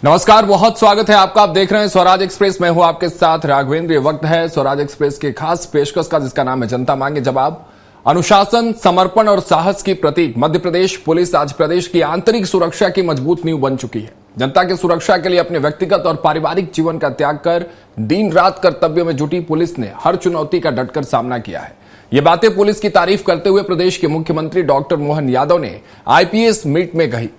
नमस्कार, बहुत स्वागत है आपका। आप देख रहे हैं स्वराज एक्सप्रेस। मैं हूं आपके साथ राघवेंद्र। ये वक्त है स्वराज एक्सप्रेस के खास पेशकश का, जिसका नाम है जनता मांगे जवाब। अनुशासन, समर्पण और साहस की प्रतीक मध्य प्रदेश पुलिस आज प्रदेश की आंतरिक सुरक्षा की मजबूत नींव बन चुकी है। जनता की सुरक्षा के लिए अपने व्यक्तिगत और पारिवारिक जीवन का त्याग कर दिन रात कर्तव्य में जुटी पुलिस ने हर चुनौती का डटकर सामना किया है। ये बातें पुलिस की तारीफ करते हुए प्रदेश के मुख्यमंत्री डॉक्टर मोहन यादव ने आईपीएस मीट में कही।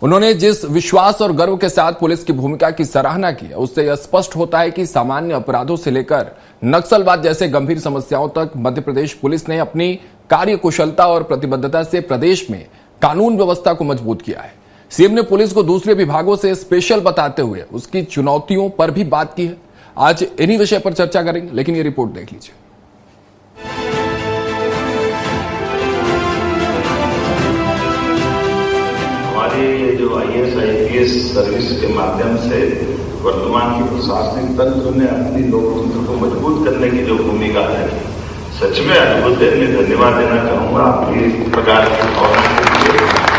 उन्होंने जिस विश्वास और गर्व के साथ पुलिस की भूमिका की सराहना की, उससे यह स्पष्ट होता है कि सामान्य अपराधों से लेकर नक्सलवाद जैसे गंभीर समस्याओं तक मध्य प्रदेश पुलिस ने अपनी कार्यकुशलता और प्रतिबद्धता से प्रदेश में कानून व्यवस्था को मजबूत किया है। सीएम ने पुलिस को दूसरे विभागों से स्पेशल बताते हुए उसकी चुनौतियों पर भी बात की है। आज इन्हीं विषय पर चर्चा करेंगे, लेकिन ये रिपोर्ट देख लीजिए। हमारे जो आईएएस आईपीएस सर्विस के माध्यम से वर्तमान की प्रशासनिक तंत्र ने अपनी लोकतंत्र को मजबूत करने की जो भूमिका है, सच में अद्भुत है। मैं धन्यवाद देना चाहूंगा आपके इस प्रकार के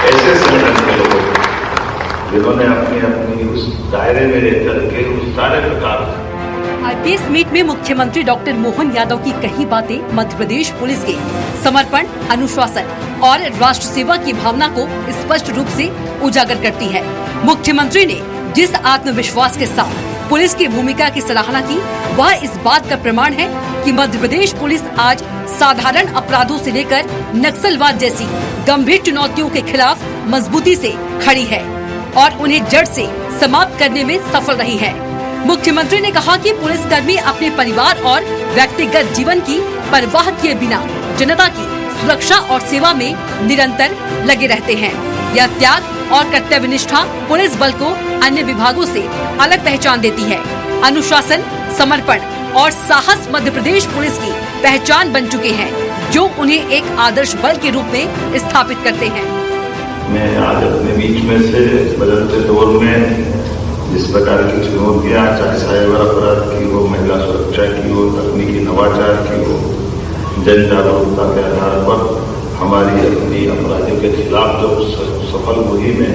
ऐसे संगठन के लोगों को, जिन्होंने अपनी उस दायरे में रह करके उस सारे प्रकार आईपीएस मीट में मुख्यमंत्री डॉक्टर मोहन यादव की कही बातें मध्य प्रदेश पुलिस के समर्पण, अनुशासन और राष्ट्र सेवा की भावना को स्पष्ट रूप से उजागर करती है। मुख्यमंत्री ने जिस आत्मविश्वास के साथ पुलिस की भूमिका की सराहना की, वह इस बात का प्रमाण है कि मध्य प्रदेश पुलिस आज साधारण अपराधों से लेकर नक्सलवाद जैसी गंभीर चुनौतियों के खिलाफ मजबूती से खड़ी है और उन्हें जड़ से समाप्त करने में सफल रही है। मुख्यमंत्री ने कहा कि पुलिसकर्मी अपने परिवार और व्यक्तिगत जीवन की परवाह किए बिना जनता की सुरक्षा और सेवा में निरंतर लगे रहते हैं। यह त्याग और कर्तव्यनिष्ठा पुलिस बल को अन्य विभागों से अलग पहचान देती है। अनुशासन, समर्पण और साहस मध्य प्रदेश पुलिस की पहचान बन चुके हैं, जो उन्हें एक आदर्श बल के रूप में स्थापित करते हैं। मैं आज अपने बीच में से बदलते दौर में जिस प्रकार की चुनौतियां, चाहे साइबर अपराध की हो, महिला सुरक्षा की हो, तकनीकी नवाचार की हो, जन जागरूकता के आधार पर हमारी अपनी अपराधियों के खिलाफ जो सफल मुहिम है,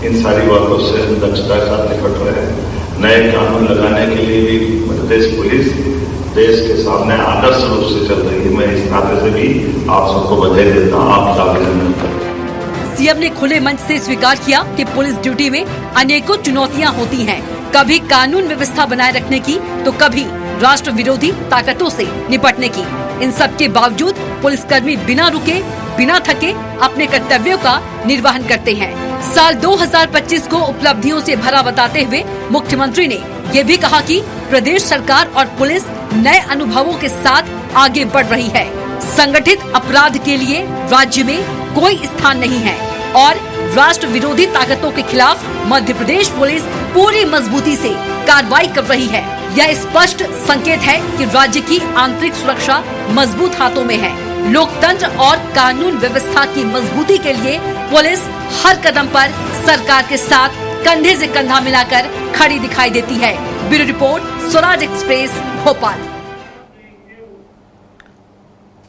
इन सारी बातों से हम दक्षता के साथ निपट रहे हैं। नए कानून लगाने के लिए भी मध्य प्रदेश पुलिस देश के सामने आदर्श रूप से चल रही है। मैं इस नाते से भी आप सबको बधाई देता हूँ, आपका अभिनंदन करता हूँ। सीएम ने खुले मंच से स्वीकार किया कि पुलिस ड्यूटी में अनेकों चुनौतियां होती हैं, कभी कानून व्यवस्था बनाए रखने की तो कभी राष्ट्र विरोधी ताकतों से निपटने की। इन सब के बावजूद पुलिसकर्मी बिना रुके, बिना थके अपने कर्तव्यों का निर्वहन करते हैं। साल 2025 को उपलब्धियों से भरा बताते हुए मुख्यमंत्री ने ये भी कहा कि प्रदेश सरकार और पुलिस नए अनुभवों के साथ आगे बढ़ रही है। संगठित अपराध के लिए राज्य में कोई स्थान नहीं है और राष्ट्र विरोधी ताकतों के खिलाफ मध्य प्रदेश पुलिस पूरी मजबूती से कार्रवाई कर रही है। यह स्पष्ट संकेत है कि राज्य की आंतरिक सुरक्षा मजबूत हाथों में है। लोकतंत्र और कानून व्यवस्था की मजबूती के लिए पुलिस हर कदम पर सरकार के साथ कंधे से कंधा मिलाकर खड़ी दिखाई देती है। Bureau report, Swaraj express, Bhopal.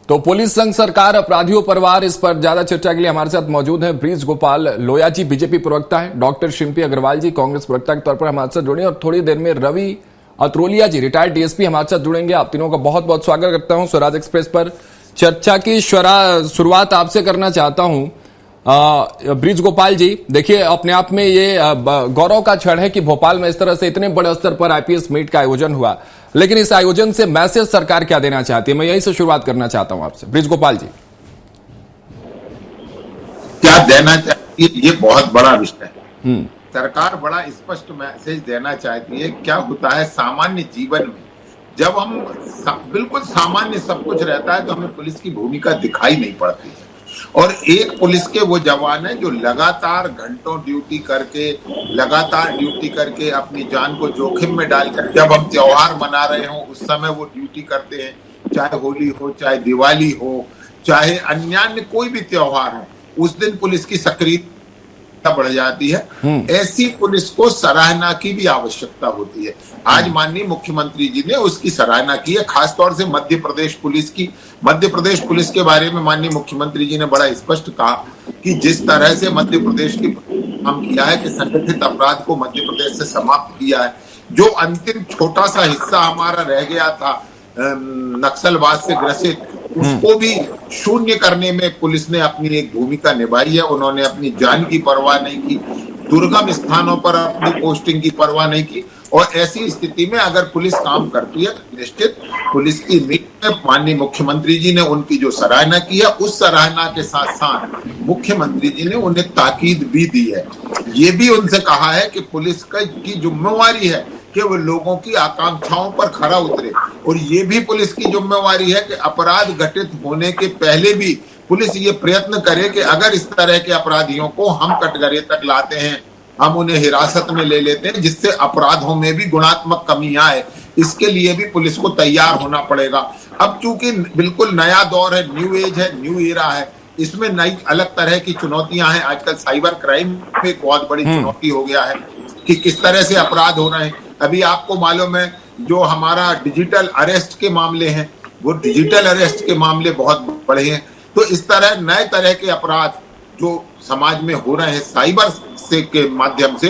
तो पुलिस संघ सरकार अपराधियों परिवार, इस पर ज्यादा चर्चा के लिए हमारे साथ मौजूद हैं ब्रिज गोपाल लोया जी, बीजेपी प्रवक्ता है, डॉक्टर शिल्पी अग्रवाल जी, कांग्रेस प्रवक्ता के तौर पर हमारे साथ जुड़े, और थोड़ी देर में रवि अत्रोलिया जी, रिटायर्ड डीएसपी, हमारे साथ जुड़ेंगे। आप तीनों का बहुत बहुत स्वागत करता हूं स्वराज एक्सप्रेस पर। चर्चा की शुरुआत आपसे करना चाहता हूं। ब्रिज गोपाल जी, देखिए अपने आप में ये गौरव का क्षण है कि भोपाल में इस तरह से इतने बड़े स्तर पर आईपीएस मीट का आयोजन हुआ, लेकिन इस आयोजन से मैसेज सरकार क्या देना चाहती है, मैं यहीं से शुरुआत करना चाहता हूं आपसे। ब्रिज गोपाल जी, क्या देना चाहती है, ये बहुत बड़ा विषय है। सरकार बड़ा स्पष्ट मैसेज देना चाहती है। क्या होता है सामान्य जीवन में, जब हम बिल्कुल सामान्य सब कुछ रहता है तो हमें पुलिस की भूमिका दिखाई नहीं पड़ती है। और एक पुलिस के वो जवान है जो लगातार घंटों ड्यूटी करके अपनी जान को जोखिम में डालकर, जब हम त्योहार मना रहे हो उस समय वो ड्यूटी करते हैं, चाहे होली हो, चाहे दिवाली हो, चाहे अन्य कोई भी त्योहार हो, उस दिन पुलिस की सक्रियता बढ़ जाती है। ऐसी पुलिस को सराहना की भी आवश्यकता होती है। आज माननीय मुख्यमंत्री जी ने उसकी सराहना की है, खासतौर से मध्य प्रदेश पुलिस की। मध्य प्रदेश पुलिस के बारे में माननीय मुख्यमंत्री जी ने बड़ा स्पष्ट कहा कि जिस तरह से मध्य प्रदेश की काम किया है कि संगठित अपराध को मध्य प्रदेश से समाप्त किया है। जो अंतिम छोटा सा हिस्सा हमारा रह गया था नक्सलवाद से ग्रसित, उसको भी शून्य करने में पुलिस ने अपनी एक भूमिका निभाई है। उन्होंने अपनी जान की परवाह नहीं की, दुर्गम स्थानों पर अपनी पोस्टिंग की परवाह नहीं की। और ऐसी स्थिति में अगर पुलिस काम करती है तो निश्चित पुलिस की मीटिंग में माननीय मुख्यमंत्री जी ने उनकी जो सराहना की है, उस सराहना के साथ साथ मुख्यमंत्री जी ने उन्हें ताकीद भी दी है। ये भी उनसे कहा है कि पुलिस की जिम्मेवारी है कि वो लोगों की आकांक्षाओं पर खरा उतरे, और ये भी पुलिस की जिम्मेवारी है कि अपराध घटित होने के पहले भी पुलिस ये प्रयत्न करे कि अगर इस तरह के अपराधियों को हम कटघरे तक लाते हैं, हम उन्हें हिरासत में ले लेते हैं, जिससे अपराधों में भी गुणात्मक कमी आए, इसके लिए भी पुलिस को तैयार होना पड़ेगा। अब चूंकि बिल्कुल नया दौर है, न्यू एज है, न्यू एरा है, इसमें नई अलग तरह की चुनौतियां हैं। आजकल साइबर क्राइम एक बहुत बड़ी चुनौती हो गया है कि किस तरह से अपराध हो रहे हैं। अभी आपको मालूम है जो हमारा डिजिटल अरेस्ट के मामले हैं, वो डिजिटल अरेस्ट के मामले बहुत बड़े हैं। तो इस तरह नए तरह के अपराध जो समाज में हो रहे हैं साइबर से के माध्यम से,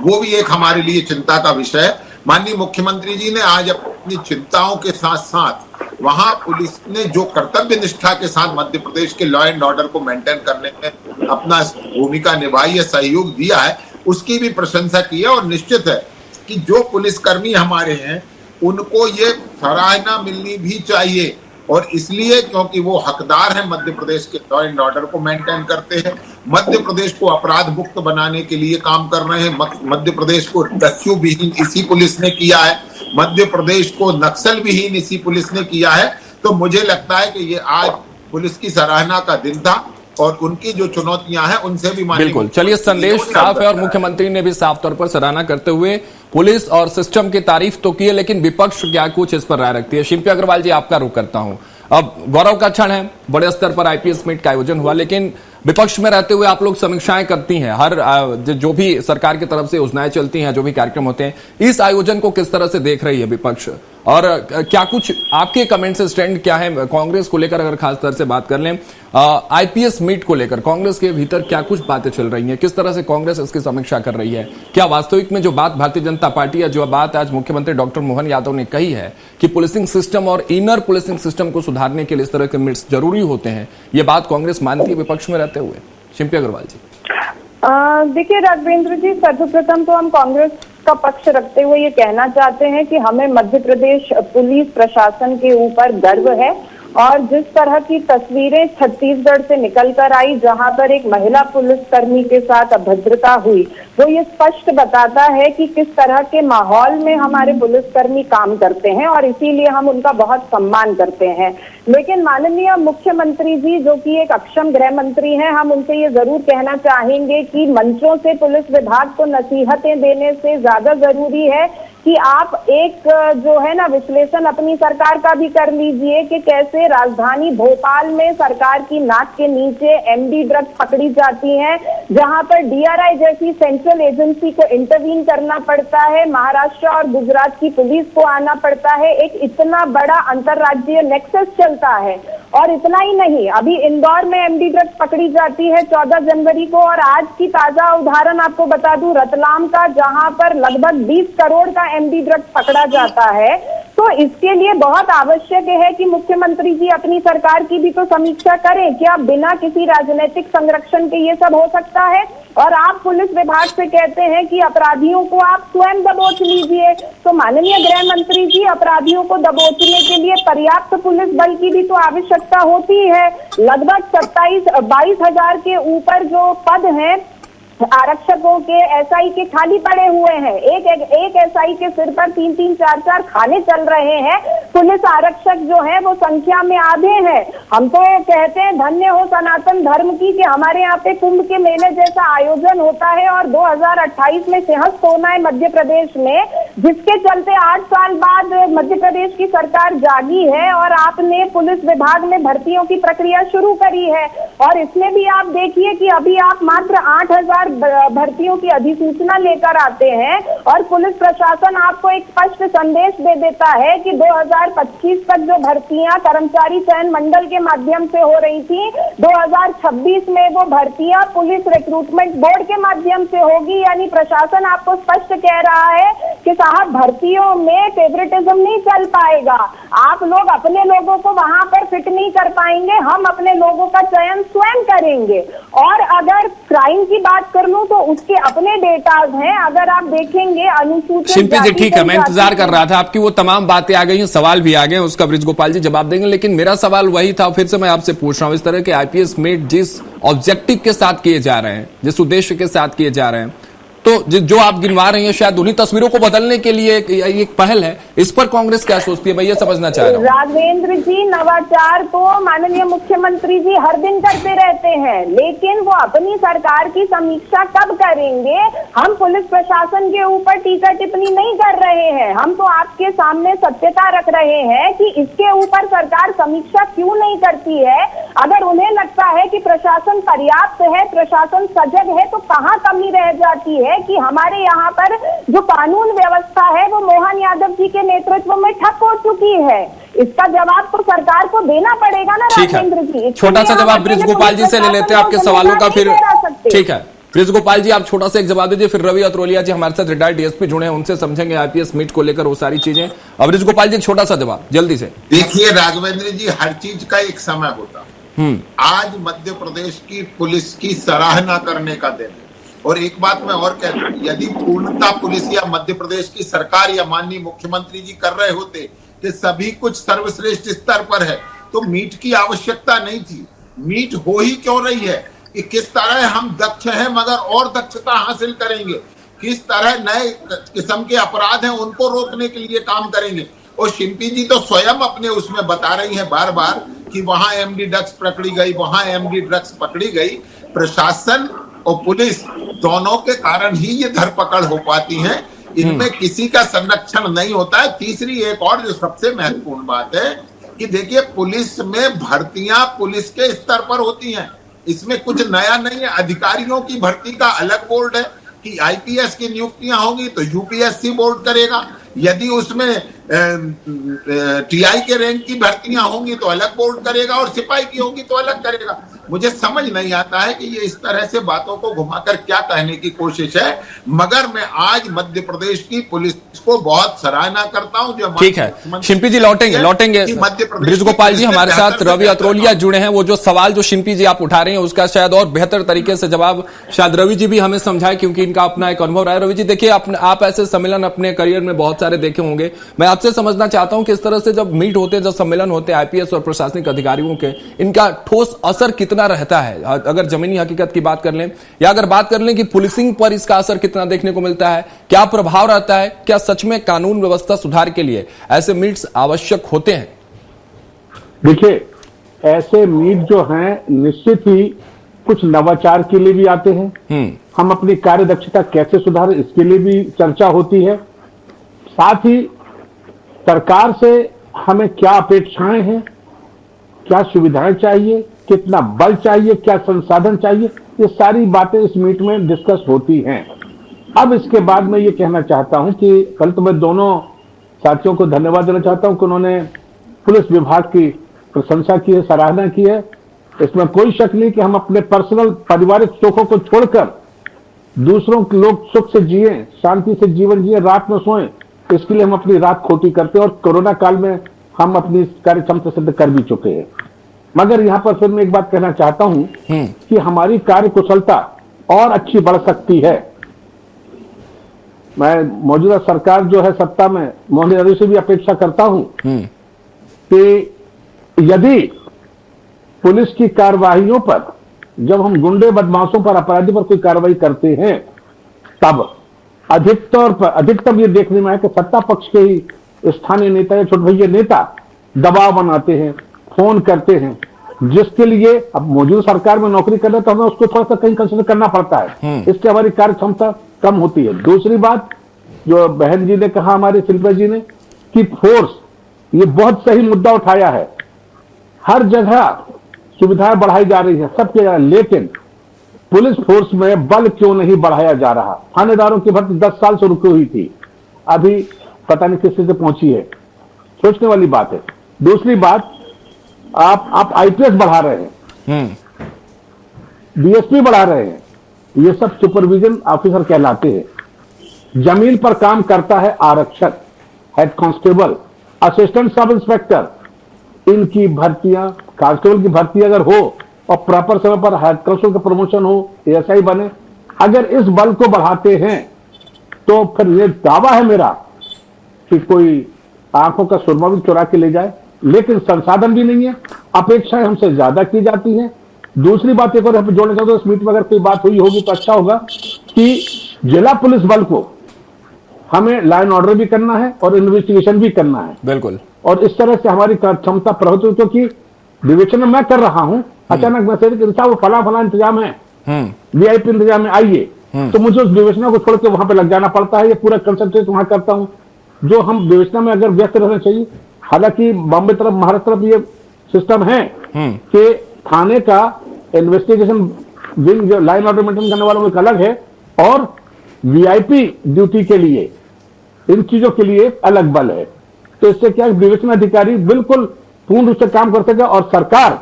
वो भी एक हमारे लिए चिंता का विषय है। माननीय मुख्यमंत्री जी ने आज अपनी चिंताओं के साथ साथ वहां पुलिस ने जो कर्तव्य निष्ठा के साथ मध्य प्रदेश के लॉ एंड ऑर्डर को मेंटेन करने में अपना भूमिका निभाई है, सहयोग दिया है, उसकी भी प्रशंसा की है। और निश्चित है कि जो पुलिसकर्मी हमारे हैं उनको ये सराहना मिलनी भी चाहिए, और इसलिए क्योंकि वो हकदार हैं मध्य प्रदेश के लॉ एंड ऑर्डर को मेंटेन करते हैं, मध्य प्रदेश को अपराध मुक्त बनाने के लिए काम कर रहे हैं। मध्य प्रदेश को डस्यू विहीन इसी पुलिस ने किया है, मध्य प्रदेश को नक्सल विहीन इसी पुलिस ने किया है। तो मुझे लगता है कि ये आज पुलिस की सराहना का दिन था, और उनकी जो चुनौतियां हैं उनसे भी बिल्कुल। चलिए, संदेश साफ है और मुख्यमंत्री ने भी साफ तौर पर सराहना करते हुए पुलिस और सिस्टम की तारीफ तो की है, लेकिन विपक्ष क्या कुछ इस पर राय रखती है। शिल्पी अग्रवाल जी, आपका रुख करता हूं। अब गौरव का क्षण है, बड़े स्तर पर आईपीएस मीट का आयोजन हुआ, लेकिन विपक्ष में रहते हुए आप लोग समीक्षाएं करती हैं, हर जो भी सरकार की तरफ से योजनाएं चलती हैं, जो भी कार्यक्रम होते हैं, इस आयोजन को किस तरह से देख रही है विपक्ष, और क्या कुछ आपके कमेंट से स्टैंड क्या है कांग्रेस को लेकर? अगर खास तौर से बात कर लें आईपीएस मीट को लेकर, कांग्रेस के भीतर क्या कुछ बातें चल रही हैं, किस तरह से कांग्रेस इसकी समीक्षा कर रही है? क्या वास्तविक में जो बात भारतीय जनता पार्टी या जो बात आज मुख्यमंत्री डॉक्टर मोहन यादव ने कही है कि पुलिसिंग सिस्टम और इनर पुलिसिंग सिस्टम को सुधारने के लिए इस तरह के मीट्स जरूरी होते हैं, ये बात कांग्रेस मानती है विपक्ष में रहते हुए? शिल्पी अग्रवाल जी। देखिए राघवेंद्र जी, सर्वप्रथम तो हम कांग्रेस का पक्ष रखते हुए ये कहना चाहते हैं कि हमें मध्य प्रदेश पुलिस प्रशासन के ऊपर गर्व है, और जिस तरह की तस्वीरें छत्तीसगढ़ से निकल कर आई, जहां पर एक महिला पुलिसकर्मी के साथ अभद्रता हुई, वो ये स्पष्ट बताता है कि किस तरह के माहौल में हमारे पुलिसकर्मी काम करते हैं, और इसीलिए हम उनका बहुत सम्मान करते हैं। लेकिन माननीय मुख्यमंत्री जी, जो कि एक अक्षम गृह मंत्री हैं, हम उनसे ये जरूर कहना चाहेंगे कि मंचों से पुलिस विभाग को नसीहतें देने से ज्यादा जरूरी है कि आप एक जो है ना विश्लेषण अपनी सरकार का भी कर लीजिए कि कैसे राजधानी भोपाल में सरकार की नाक के नीचे एमडी ड्रग्स पकड़ी जाती हैं, जहां पर डीआरआई जैसी सेंट्रल एजेंसी को इंटरवीन करना पड़ता है, महाराष्ट्र और गुजरात की पुलिस को आना पड़ता है, एक इतना बड़ा अंतरराज्यीय नेक्सस चलता है। और इतना ही नहीं, अभी इंदौर में एमडी ड्रग्स पकड़ी जाती है 14 जनवरी को, और आज की ताजा उदाहरण आपको बता दूं रतलाम का, जहां पर लगभग 20 करोड़ का एमडी ड्रग्स पकड़ा जाता है। तो इसके लिए बहुत आवश्यक है कि मुख्यमंत्री जी अपनी सरकार की भी तो समीक्षा करें। क्या बिना किसी राजनीतिक संरक्षण के ये सब हो सकता है? और आप पुलिस विभाग से कहते हैं कि अपराधियों को आप स्वयं दबोच लीजिए, तो माननीय गृह मंत्री जी, अपराधियों को दबोचने के लिए पर्याप्त पुलिस बल की भी तो आवश्यकता होती है। लगभग 22 हजार के ऊपर जो पद हैं आरक्षकों के, एसआई के खाली पड़े हुए हैं। एक एसआई के सिर पर 3-3, 4-4 खाने चल रहे हैं। पुलिस आरक्षक जो है वो संख्या में आधे हैं। हम तो कहते हैं धन्य हो सनातन धर्म की कि हमारे यहाँ पे कुंभ के मेले जैसा आयोजन होता है, और 2028 में सिंहस्थ होना है मध्य प्रदेश में, जिसके चलते 8 साल बाद मध्य प्रदेश की सरकार जागी है और आपने पुलिस विभाग में भर्तियों की प्रक्रिया शुरू करी है। और इसमें भी आप देखिए कि अभी आप मात्र 8,000 भर्तियों की अधिसूचना लेकर आते हैं और पुलिस प्रशासन आपको एक स्पष्ट संदेश दे देता है कि 2025 तक जो भर्तियां कर्मचारी चयन मंडल के माध्यम से हो रही थी, 2026 में वो भर्तियां पुलिस रिक्रूटमेंट बोर्ड के माध्यम से होगी। यानी प्रशासन आपको स्पष्ट कह रहा है कि साहब भर्तियों में फेवरेटिज्म नहीं चल पाएगा, आप लोग अपने लोगों को वहां पर फिट नहीं कर पाएंगे, हम अपने लोगों का चयन स्वयं करेंगे। और अगर क्राइम की बात कर लूं तो उसके अपने डेटाज हैं, अगर आप देखेंगे अनुसूचित शिल्पी जी ठीक है, मैं इंतजार कर रहा था, आपकी वो तमाम बातें आ गई हैं, सवाल भी आ गए, उसका बृजगोपाल जी जवाब देंगे, लेकिन मेरा सवाल वही था, फिर से मैं आपसे पूछ रहा हूं, इस तरह के आईपीएस मेट जिस ऑब्जेक्टिव के साथ किए जा रहे हैं, जिस उद्देश्य के साथ किए जा रहे हैं, तो जो आप गिनवा रही हैं शायद उन्हीं तस्वीरों को बदलने के लिए एक पहल है, इस पर कांग्रेस क्या सोचती है, मैं ये समझना चाह रहा हूं। राघवेंद्र जी, नवाचार तो माननीय मुख्यमंत्री जी हर दिन करते रहते हैं, लेकिन वो अपनी सरकार की समीक्षा कब करेंगे? हम पुलिस प्रशासन के ऊपर टीका टिप्पणी नहीं कर रहे हैं, हम तो आपके सामने सत्यता रख रहे हैं कि इसके ऊपर सरकार समीक्षा क्यों नहीं करती है। अगर उन्हें लगता है कि प्रशासन पर्याप्त है, प्रशासन सजग है, तो कहाँ कमी रह जाती है कि हमारे यहाँ पर जो कानून व्यवस्था है वो मोहन यादव जी के नेतृत्व में ठप हो चुकी है। इसका जवाब तो सरकार को देना पड़ेगा ना राजेंद्र जी। छोटा सा जवाब बृजगोपाल जी से ले लेते हैं आपके सवालों का, फिर ठीक है बृजगोपाल जी आप छोटा सा एक जवाब दीजिए, फिर रवि अत्रोलिया जी हमारे साथ रिटायर्ड डीएसपी जुड़े हैं, उनसे समझेंगे आईपीएस मीट को लेकर वो सारी चीजें। अब बृजगोपाल जी छोटा सा जवाब जल्दी से। देखिए राघवेंद्र जी, हर चीज का एक समय होता है। आज मध्य प्रदेश की पुलिस की सराहना करने का दिन है। और एक बात मैं और कह दूं, यदि पूर्णता पुलिस या मध्य प्रदेश की सरकार या माननीय मुख्यमंत्री जी कर रहे होते कि सभी कुछ सर्वश्रेष्ठ स्तर पर है, तो मीट की आवश्यकता नहीं थी। मीट हो ही क्यों रही है कि किस तरह हम दक्ष हैं मगर और दक्षता हासिल करेंगे, किस तरह नए किस्म के अपराध हैं उनको रोकने के लिए काम करेंगे। और शिल्पी जी तो स्वयं अपने उसमें बता रही हैं बार बार कि वहां एमडी ड्रग्स पकड़ी गई, वहां एमडी ड्रग्स पकड़ी गई। प्रशासन और पुलिस दोनों के कारण ही ये धरपकड़ हो पाती है, इनमें किसी का संरक्षण नहीं होता है। तीसरी एक और जो सबसे महत्वपूर्ण बात है कि देखिए पुलिस में भर्तियां पुलिस के स्तर पर होती हैं, इसमें कुछ नया नहीं है। अधिकारियों की भर्ती का अलग बोर्ड है कि आईपीएस की नियुक्तियां होंगी तो यूपीएससी बोर्ड करेगा, यदि उसमें टीआई के रैंक की भर्तियां होंगी तो अलग बोर्ड करेगा, और सिपाही की होंगी तो अलग करेगा। मुझे समझ नहीं आता है कि ये इस तरह से बातों को घुमाकर क्या कहने की कोशिश है, मगर मैं आज मध्य प्रदेश की पुलिस को बहुत सराहना करता हूं। जो ठीक है शिल्पी जी लौटेंगे बृजगोपाल जी हमारे साथ रवि अत्रोलिया जुड़े हैं, वो जो सवाल जो शिल्पी जी आप उठा रहे हैं उसका शायद और बेहतर तरीके से जवाब शायद रवि जी भी हमें समझाए, क्योंकि इनका अपना एक अनुभव रहा है। रवि जी देखिए आप ऐसे सम्मेलन अपने करियर में बहुत सारे देखे होंगे, मैं आपसे समझना चाहता हूं कि इस तरह से जब मीट होते हैं, जब सम्मेलन होते हैं आईपीएस और प्रशासनिक अधिकारियों के, इनका ठोस असर कितना रहता है? अगर जमीनी हकीकत की बात कर लें या अगर बात कर लें कि पुलिसिंग पर इसका असर कितना देखने को मिलता है, क्या प्रभाव रहता है? क्या सच में कानून व्यवस्था सुधार के लिए ऐसे मीट्स आवश्यक होते हैं? देखिए ऐसे मीट जो हैं निश्चित ही कुछ नवाचार के लिए भी आते हैं, हम अपनी कार्य दक्षता कैसे सुधारें इसके लिए भी चर्चा होती है। साथ ही सरकार से हमें क्या अपेक्षाएं हैं, क्या सुविधाएं चाहिए, कितना बल चाहिए, क्या संसाधन चाहिए, ये सारी बातें इस मीट में डिस्कस होती हैं। अब इसके बाद मैं ये कहना चाहता हूं कि कल तो मैं दोनों साथियों को धन्यवाद देना चाहता हूं कि उन्होंने पुलिस विभाग की प्रशंसा की है, सराहना की है। इसमें कोई शक नहीं कि हम अपने पर्सनल पारिवारिक सुखों को छोड़कर दूसरों के लोग सुख से जिए, शांति से जीवन जिए, रात में सोएं, इसके लिए हम अपनी रात खोटी करते हैं। और कोरोना काल में हम अपनी कार्य क्षमता सिद्ध कर भी चुके हैं। मगर यहां पर फिर मैं एक बात कहना चाहता हूं कि हमारी कार्य कुशलता और अच्छी बढ़ सकती है। मैं मौजूदा सरकार जो है सत्ता में, मोहन यादव से भी अपेक्षा करता हूं कि यदि पुलिस की कार्रवाइयों पर, जब हम गुंडे बदमाशों पर, अपराधी पर कोई कार्रवाई करते हैं, तब अधिकतम ये देखने में है कि सत्ता पक्ष के ही स्थानीय नेता या छोटे भैया नेता दबाव बनाते हैं, फोन करते हैं, जिसके लिए अब मौजूदा सरकार में नौकरी कर रहे तो हमें उसको थोड़ा सा कहीं कंसिडर करना पड़ता है, इससे हमारी कार्य क्षमता कम होती है। दूसरी बात जो बहन जी ने कहा, हमारी शिल्पा जी ने, कि फोर्स, ये बहुत सही मुद्दा उठाया है। हर जगह सुविधाएं बढ़ाई जा रही है, सब किया जा रहा है, लेकिन पुलिस फोर्स में बल क्यों नहीं बढ़ाया जा रहा? थानेदारों की भर्ती 10 साल से रुकी हुई थी, अभी पता नहीं किस से पहुंची है, सोचने वाली बात है। दूसरी बात, आप आईपीएस बढ़ा रहे हैं, डीएसपी बढ़ा रहे हैं, ये सब सुपरविजन ऑफिसर कहलाते हैं। जमीन पर काम करता है आरक्षक, head constable, assistant sub inspector, इनकी भर्तियां, कांस्टेबल की भर्ती अगर हो और प्रॉपर समय पर हेड कांस्टेबल का प्रमोशन हो, एएसआई बने, अगर इस बल को बढ़ाते हैं तो फिर ये दावा है मेरा कि कोई आंखों का सुरमा भी चुरा के ले जाए, लेकिन संसाधन भी नहीं है, अपेक्षाएं हमसे ज्यादा की जाती हैं। दूसरी बात एक और जोड़ना चाहता हूं, इस मीट में अगर कोई बात हुई होगी तो अच्छा होगा कि जिला पुलिस बल को हमें लाइन ऑर्डर भी करना है और इन्वेस्टिगेशन भी करना है। बिल्कुल। और इस तरह से हमारी क्षमता प्रभुत्व, क्योंकि डिविजन में मैं कर रहा हूं, अचानक मैसेज वो फला इंतजाम है, वीआईपी इंतजाम में आइए, तो मुझे उस डिविजन को छोड़ के वहां पे लग जाना पड़ता है। ये पूरा कंसंट्रेट वहां करता हूं जो हम डिविजन में अगर व्यस्त रहना चाहिए। हालांकि बॉम्बे तरफ, महाराष्ट्र तरफ ये सिस्टम है कि थाने का इन्वेस्टिगेशन विंग जो लाइन ऑर्डर मेंटेन करने वालों में एक अलग है और वीआईपी ड्यूटी के लिए, इन चीजों के लिए अलग बल है। तो इससे क्या डिविजन अधिकारी बिल्कुल पूर्ण रूप से काम कर सके और सरकार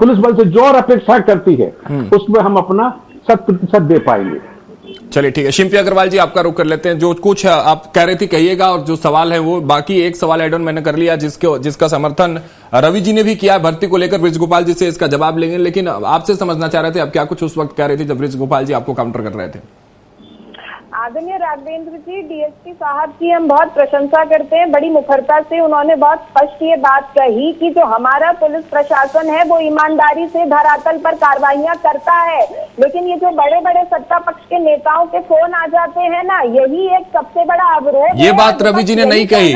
पुलिस बल से जो और अपेक्षा करती है उसमें हम अपना 100% दे पाएंगे। चलिए ठीक है, शिल्पी अग्रवाल जी आपका रुख कर लेते हैं। जो कुछ आप कह रही थी कहिएगा, और जो सवाल है वो बाकी एक सवाल एड ऑन मैंने कर लिया जिसका समर्थन रवि जी ने भी किया भर्ती को लेकर। ब्रिज गोपाल जी से इसका जवाब लेंगे, लेकिन आपसे समझना चाह रहे थे आप क्या कुछ उस वक्त कह रही थी जब ब्रिज गोपाल जी आपको काउंटर कर रहे थे। आदरणीय राघवेंद्र जी, डीएसपी साहब की हम बहुत प्रशंसा करते हैं। बड़ी मुखरता से उन्होंने बहुत स्पष्ट ये बात कही कि जो हमारा पुलिस प्रशासन है वो ईमानदारी से धरातल पर कार्रवाइयां करता है, लेकिन ये जो बड़े बड़े सत्ता पक्ष के नेताओं के फोन आ जाते हैं ना, यही एक सबसे बड़ा अवरोध। ये बात रवि जी ने नहीं कही,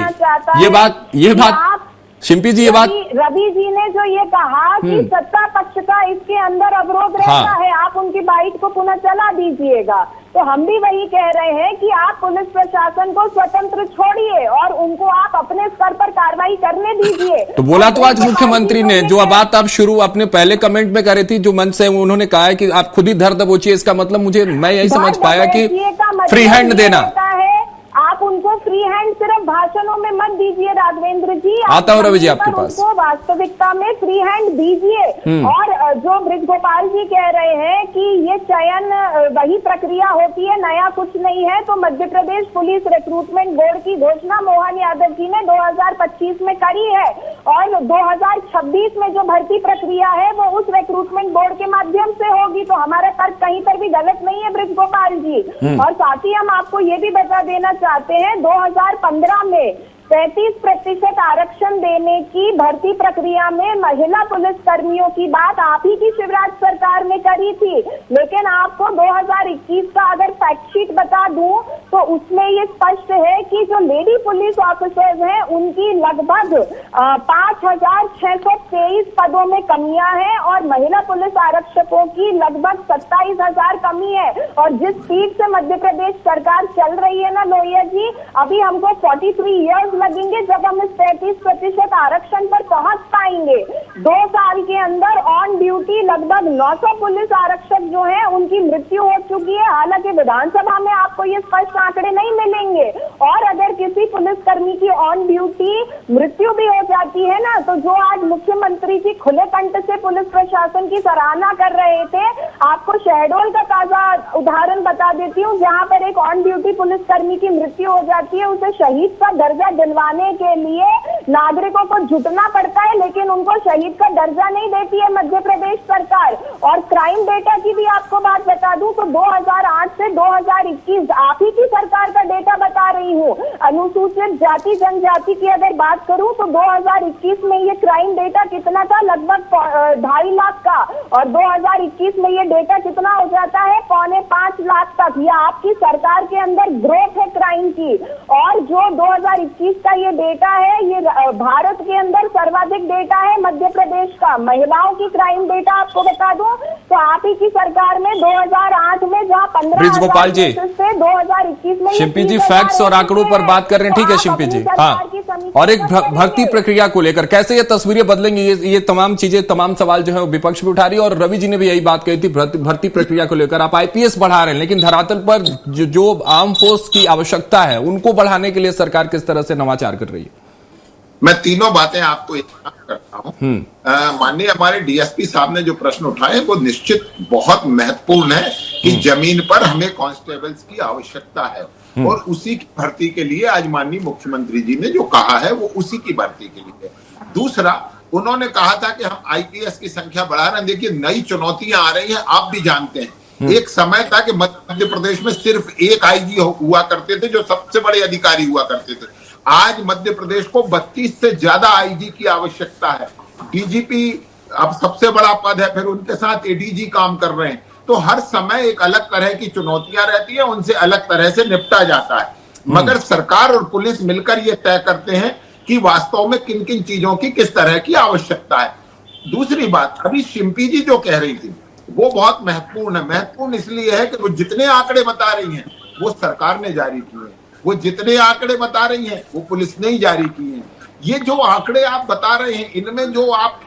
ये बात शिल्पी जी, ये बात रवि जी ने जो ये कहा कि सत्ता पक्ष का इसके अंदर अवरोध रहता है, आप उनकी बाइट को पुनः चला दीजिएगा। तो हम भी वही कह रहे हैं कि आप पुलिस प्रशासन को स्वतंत्र छोड़िए और उनको आप अपने स्तर पर कार्रवाई करने दीजिए। तो बोला तो आज मुख्यमंत्री ने, जो बात आप शुरू अपने पहले कमेंट में कर रही थी, जो मंच से उन्होंने कहा है कि आप खुद ही धर दबोचिए, इसका मतलब मैं यही समझ पाया कि फ्री हैंड देना। आप उनको फ्री हैंड सिर्फ भाषणों में मत दीजिए राघवेंद्र जी, आता हूं रवि जी आपके पास, उनको वास्तविकता में फ्री हैंड दीजिए। और जो ब्रिज गोपाल जी कह रहे हैं कि ये चयन वही प्रक्रिया होती है, नया कुछ नहीं है, तो Madhya Pradesh police recruitment board की घोषणा मोहन यादव जी ने 2025 में करी है और 2026 में जो भर्ती प्रक्रिया है वो उस रिक्रूटमेंट बोर्ड के माध्यम से होगी। तो हमारा तर्क कहीं पर भी गलत नहीं है ब्रिज गोपाल जी। और साथ ही हम आपको ये भी बता देना चाहते हैं, 2015 में 35% आरक्षण देने की भर्ती प्रक्रिया में महिला पुलिस कर्मियों की बात आप ही की शिवराज सरकार ने करी थी, लेकिन आपको 2021 का अगर फैक्ट शीट बता दूं तो उसमें ये स्पष्ट है कि जो लेडी पुलिस ऑफिसर्स हैं उनकी लगभग 5,623 पदों में कमियां हैं और महिला पुलिस आरक्षकों की लगभग 27,000 कमी है। और जिस स्पीड से मध्य प्रदेश सरकार चल रही है ना लोहिया जी, अभी हमको 43 ईयर्स लगेंगे जब हम इस 33% आरक्षण पर पहुंच पाएंगे। 2 साल के अंदर ऑन ड्यूटी लगभग 900 पुलिस आरक्षक जो हैं उनकी मृत्यु हो चुकी है। हालांकि विधानसभा में आपको ये स्पष्ट आंकड़े नहीं मिलेंगे। और अगर किसी पुलिसकर्मी की ऑन ड्यूटी मृत्यु भी हो जाती है ना, तो जो आज मुख्यमंत्री जी खुले कंठ से पुलिस प्रशासन की सराहना कर रहे थे, आपको शहडोल का ताजा उदाहरण बता देती हूँ, जहाँ पर एक ऑन ड्यूटी पुलिसकर्मी की मृत्यु हो जाती है, उसे शहीद का दर्जा दिलवाने के लिए नागरिकों को जुटना पड़ता है, लेकिन उनको शहीद का दर्जा नहीं देती है मध्य प्रदेश सरकार। और क्राइम डेटा की भी आपको बात बता दूं तो 2008 से 2021 आप ही की सरकार का डेटा बता रही हूँ। अनुसूचित जाति जनजाति की अगर बात करूं तो 2021 में ये क्राइम डेटा कितना था, लगभग 2.5 लाख का, और 2021 में ये डेटा कितना हो जाता है, 4.25 लाख तक। ये आपकी सरकार के अंदर ग्रोथ है क्राइम की। और जो 2021 का ये डेटा है, ये भारत के अंदर सर्वाधिक डेटा है मध्य प्रदेश का। महिलाओं की क्राइम डेटा आपको बता दूं तो आप ही की सरकार में 2008 में जहां 15 गोपाल जी से 2021 में शिल्पी जी फैक्ट्स और आंकड़ों पर बात कर रहे हैं, ठीक है शिल्पी जी, हाँ, और एक भर्ती प्रक्रिया को लेकर कैसे ये तस्वीरें बदलेंगी, ये तमाम चीजें, तमाम सवाल जो है वो विपक्ष भी उठा रही है। और रवि जी ने भी यही बात कही थी भर्ती प्रक्रिया को लेकर। आप आईपीएस बढ़ा रहे हैं, लेकिन धरातल पर जो आर्म फोर्स की आवश्यकता है उनको बढ़ाने के लिए सरकार किस तरह से नवाचार कर रही है? मैं तीनों बातें आपको एक साथ करता हूं। माननीय हमारे डीएसपी साहब ने जो प्रश्न उठाए वो निश्चित बहुत महत्वपूर्ण है कि जमीन पर हमें कांस्टेबल्स की आवश्यकता है, और उसी की भर्ती के लिए आज माननीय मुख्यमंत्री जी ने जो कहा है वो उसी की भर्ती के लिए। दूसरा, उन्होंने कहा था कि हम आईपीएस की संख्या बढ़ा रहे हैं। देखिए, नई चुनौतियां आ रही हैं, आप भी जानते हैं। एक समय था कि मध्य प्रदेश में सिर्फ एक आईजी हुआ करते थे जो सबसे बड़े अधिकारी हुआ करते थे। आज मध्य प्रदेश को 32 से ज्यादा आईजी की आवश्यकता है। डीजीपी अब सबसे बड़ा पद है, फिर उनके साथ एडीजी काम कर रहे हैं। तो हर समय एक अलग तरह की चुनौतियां रहती है, उनसे अलग तरह से निपटा जाता है। मगर सरकार और पुलिस मिलकर ये तय करते हैं कि वास्तव में किन किन चीजों की किस तरह की आवश्यकता है। दूसरी बात, अभी शिम्पी जी जो कह रही थी वो बहुत महत्वपूर्ण है। महत्वपूर्ण इसलिए है कि वो जितने आंकड़े बता रही हैं वो सरकार ने जारी किए हैं, वो जितने आंकड़े बता रही हैं वो पुलिस ने ही जारी किए हैं। ये जो आंकड़े आप बता रहे हैं, इनमें जो आप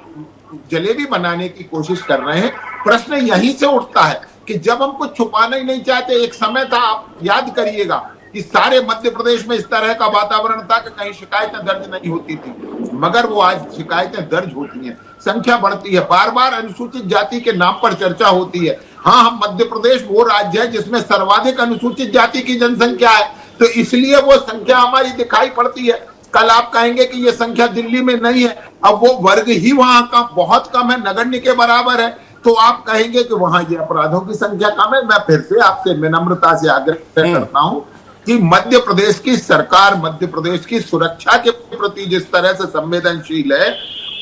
जलेबी बनाने की कोशिश कर रहे हैं, प्रश्न यहीं से उठता है कि जब हम कुछ छुपाना ही नहीं चाहते। एक समय था, आप याद करिएगा, कि सारे मध्य प्रदेश में इस तरह का वातावरण था कि कहीं शिकायतें दर्ज नहीं होती थी, मगर वो आज शिकायतें दर्ज होती हैं, संख्या बढ़ती है, बार बार अनुसूचित जाति के नाम पर चर्चा होती है। हाँ, हम मध्य प्रदेश वो राज्य है जिसमें सर्वाधिक अनुसूचित जाति की जनसंख्या है, तो इसलिए वो संख्या हमारी दिखाई पड़ती है। कल आप कहेंगे कि ये संख्या दिल्ली में नहीं है, अब वो वर्ग ही वहां का बहुत कम है, नगण्य के बराबर है, तो आप कहेंगे कि वहां ये अपराधों की संख्या कम है। मैं फिर से आपसे विनम्रता से आग्रह करता हूं कि मध्य प्रदेश की सरकार मध्य प्रदेश की सुरक्षा के प्रति जिस तरह से संवेदनशील है,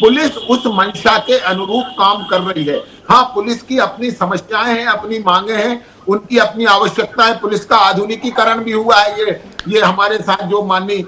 पुलिस उस मंशा के अनुरूप काम कर रही है। हाँ, पुलिस की अपनी समस्याएं हैं, अपनी मांगे हैं, उनकी अपनी आवश्यकता है। पुलिस का आधुनिकीकरण भी हुआ है। ये हमारे साथ जो माननीय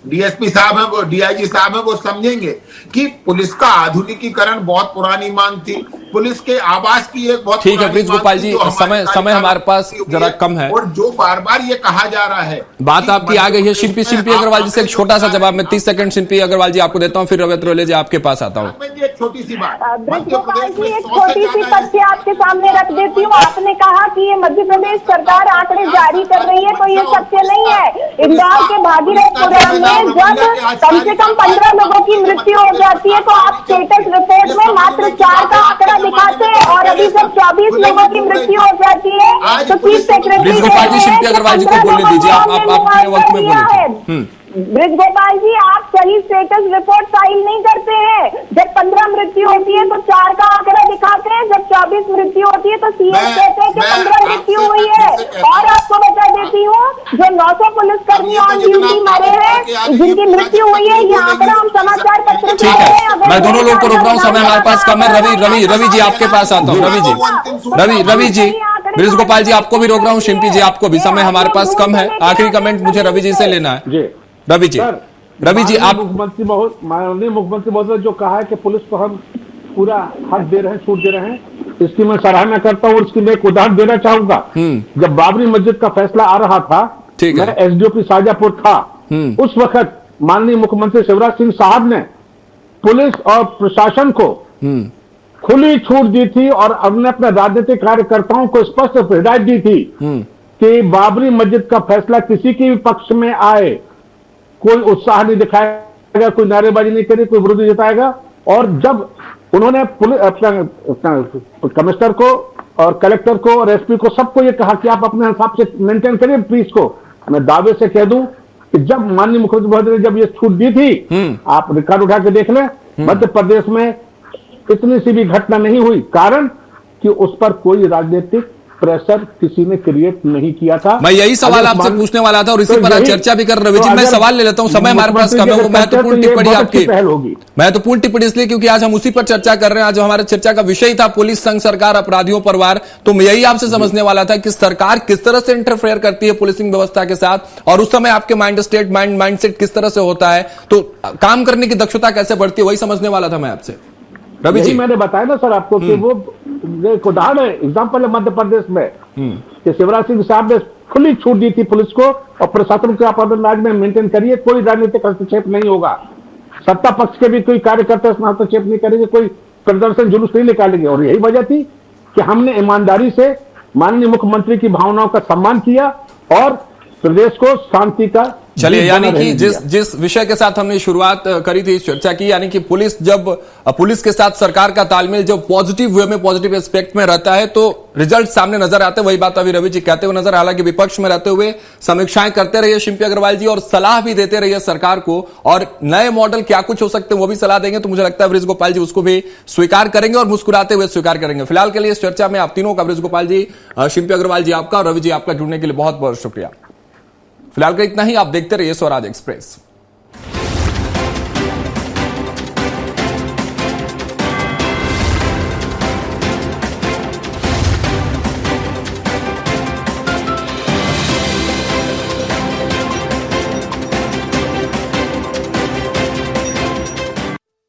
डीएसपी साहब हैं, वो डीआईजी साहब हैं, वो समझेंगे कि पुलिस का आधुनिकीकरण बहुत पुरानी मांग थी। पुलिस के आवास की एक बहुत ठीक है ब्रिज गोपाल जी, समय हमारे पास जरा कम है, और जो बार बार ये कहा जा रहा है, बात आपकी आ गई है। शिल्पी अग्रवाल जी से एक छोटा सा जवाब, मैं 30 सेकंड शिल्पी अग्रवाल जी आपको देता हूँ, फिर रवि त्रोले जी आपके पास आता हूँ। एक छोटी सी बात, ब्रिज गोपाल जी, एक छोटी सी तथ्य आपके सामने रख देती हूँ। आपने कहा कि ये मध्य प्रदेश सरकार आंकड़े जारी कर रही है, तो ये सत्य नहीं है। इंदौर के भागीरथपुरा में जब कम से कम 15 लोगों की मृत्यु हो जाती है, तो आप स्टेटस रिपोर्ट में मात्र 4 का आंकड़ा दिखाते हैं, और अभी जब 24 लोगों की मृत्यु हो जाती है तो चीफ सेक्रेटरी शिल्पी अग्रवाल जी को बोलने दीजिए, आप अपने वक्त में बोलिए। ब्रिज गोपाल जी, आप सही स्टेटस रिपोर्ट फाइल नहीं करते हैं। जब 15 मृत्यु होती है तो 4 का आंकड़ा दिखाते हैं, जब 24 मृत्यु होती है तो सीएम कहते हैं कि 15 मृत्यु हुई है। और आपको बता देती हूँ, जो 900 पुलिसकर्मी ऑन ड्यूटी मरे हैं, जिनकी मृत्यु हुई है, ये आंकड़ा हम समाचार पत्र से ठीक है। मैं दोनों लोगों को रोक रहा हूँ, समय हमारे पास कम है। रवि जी आपके पास आता हूँ। रवि जी, ब्रिज गोपाल जी आपको भी रोक रहा हूँ, शिल्पी जी आपको भी, समय हमारे पास कम है। आखिरी कमेंट मुझे रवि जी से लेना है। रवि जी आप, माननीय मुख्यमंत्री महोदय जो कहा है कि पुलिस को हम पूरा हक दे रहे हैं, छूट दे रहे हैं, इसकी मैं सराहना करता हूँ। और इसकी मैं एक उदाहरण देना चाहूंगा। जब बाबरी मस्जिद का फैसला आ रहा था, मैं एसडीओपी शाजापुर था, उस वक्त माननीय मुख्यमंत्री शिवराज सिंह साहब ने पुलिस और प्रशासन को खुली छूट दी थी, और हमने अपने राजनीतिक कार्यकर्ताओं को स्पष्ट हिदायत दी थी कि बाबरी मस्जिद का फैसला किसी के भी पक्ष में आए, कोई उत्साह नहीं दिखाएगा, कोई नारेबाजी नहीं करेगी, कोई विरोधी जताएगा। और जब उन्होंने कमिश्नर को और कलेक्टर को और एसपी को सबको ये कहा कि आप अपने हिसाब से मेंटेन करिए पीस को, मैं दावे से कह दूं कि जब माननीय मुख्यमंत्री महोदय ने जब ये छूट दी थी, आप रिकॉर्ड उठा के देख लें, मध्य प्रदेश में इतनी सी भी घटना नहीं हुई, कारण कि उस पर कोई राजनीतिक प्रेशर किसी ने क्रिएट नहीं किया था। मैं यही सवाल आपसे पूछने वाला था और इसी पर चर्चा भी कर रवि जी। मैं सवाल ले लेता हूं, समय हमारे पास कम है। महत्वपूर्ण टिप्पणी आपकी होगी, महत्वपूर्ण टिप्पणी इसलिए क्योंकि आज हम उसी पर चर्चा कर रहे हैं। आज हमारे चर्चा का विषय था पुलिस संग सरकार अपराधियों पर वार। तो मैं यही आपसे समझने वाला था कि सरकार किस तरह से इंटरफेयर करती है पुलिसिंग व्यवस्था के साथ, और उस समय आपके माइंडसेट किस तरह से होता है, तो काम करने की दक्षता कैसे बढ़ती है, वही समझने वाला था मैं आपसे। रवि जी, मैंने बताया ना सर आपको कि वो एक उदाहरण है, एग्जाम्पल है मध्य प्रदेश में कि शिवराज सिंह साहब ने खुली छूट दी थी पुलिस को और प्रशासन को आप अपने राज्य में मेंटेन करिए, कोई राजनीतिक हस्तक्षेप नहीं होगा। सत्ता पक्ष के भी कोई कार्यकर्ता इसमें हस्तक्षेप नहीं करेंगे, कोई प्रदर्शन जुलूस नहीं निकालेंगे। और यही वजह थी कि हमने ईमानदारी से माननीय मुख्यमंत्री की भावनाओं का सम्मान किया और प्रदेश को शांति का। चलिए, यानी कि जिस विषय के साथ हमने शुरुआत करी थी, चर्चा की, यानी कि पुलिस के साथ सरकार का तालमेल जब पॉजिटिव वे में, पॉजिटिव एस्पेक्ट में रहता है तो रिजल्ट सामने नजर आते हैं। वही बात अभी रवि जी कहते हुए नजर, हालांकि विपक्ष में रहते हुए समीक्षाएं करते रहिए शिल्पी अग्रवाल जी और सलाह भी देते रहिए सरकार को, और नए मॉडल क्या कुछ हो सकते हैं वो भी सलाह देंगे, तो मुझे लगता है ब्रिज गोपाल जी उसको भी स्वीकार करेंगे और मुस्कुराते हुए स्वीकार करेंगे। फिलहाल के लिए इस चर्चा में आप तीनों का, ब्रिज गोपाल जी, शिल्पी अग्रवाल जी आपका और रवि जी आपका जुड़ने के लिए बहुत बहुत शुक्रिया। फिलहाल का इतना ही। आप देखते रहिए स्वराज एक्सप्रेस।